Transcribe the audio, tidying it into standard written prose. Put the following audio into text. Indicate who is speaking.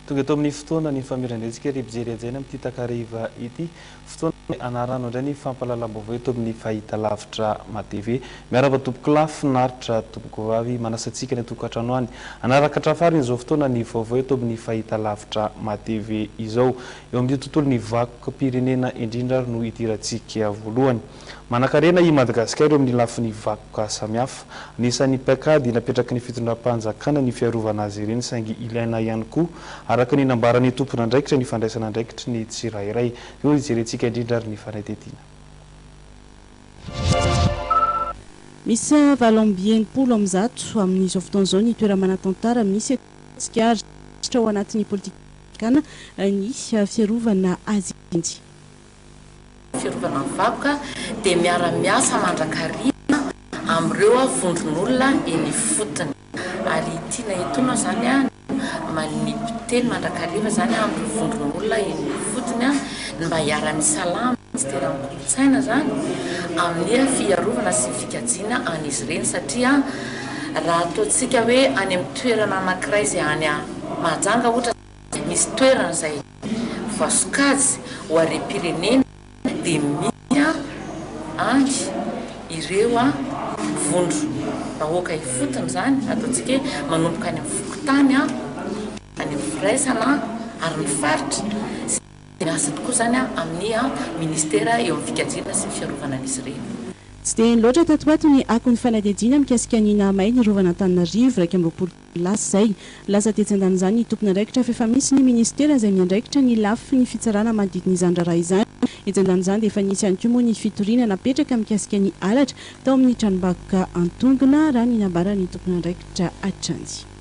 Speaker 1: tonga eto amin'ny fotoana ny famirandretsika rivijery ajaina amin'ity takariva ity fotoana anarano indray ny fampalalam-baovao eto amin'ny fahitalavitra matv miarava tompoko lafinaritra tompoko vavy manasantsika ny tokantrano any anaraka trafariny izao fotoana ny vaovao eto amin'ny fahitalavitra matv izao eo amin'ny tontolo ny vakoka pirenena indrindra no itirantsika voalohany manakarena i Madagasikara eo amin'ny lafiny vakoka samihafa anisan'ny paikady napetraky ny fitondram-panjakana ny fiarovana azy ireny saingy ilaina ihany koa araka ny nambarany tompona andraikitra ny fandraisana andraikitra ny tsirairay io jerentsika indrindra ary ny fanaitetiana
Speaker 2: misy valombien'polo amzato amin'izao fotoan'izao ny toera-manatantara misy atsikara ao anatin'ny politikana ny fiarovana azy intsy
Speaker 3: fiarovana vakoka dia miara-miasa mandrakarina amin'ireo vondron'olona eny fotony ary tiana etona zany manipiteny mandrakariva zany amin'ny vondron'olona eny fotony mba hiara-misalama tsy tena mikolontsaina zany amin'ny fiarovana sy fikajiana an'izy ireny satria raha ataontsika hoe any amin'ny toerana anankiray izay any Mahajanga ohatra misy toerana izay voasokajy ho arem-pirenena dia mia angy ireo vondro vahoaka ifotony zany ataontsika hoe manomboka any amin'ny fokotany any amin'ny firaisana ary ny faritra miasa tokoa zany amin'ny ministera eo amin'ny fikajiana sy fiarovana an'izy ireny
Speaker 2: tsy dia loatra tatoato ny akon'ny fanadihadiana mikasika ny namay ny rovana Antananarivo raika amby roapolo lasa izay lasa tetsan-dany izany ny tompona andraikitra fa efa misy ny ministera izay miandraikitra ny lafy ny fitsarana manodidina izany raharaha izany etsan-dany izany dia efa nisy ihany koa moa ny fitoriana napetraka mikasika ny alatra tao amin'ny tranombakoka Antongona raha ny nambarany tompona andraikitra Atranjy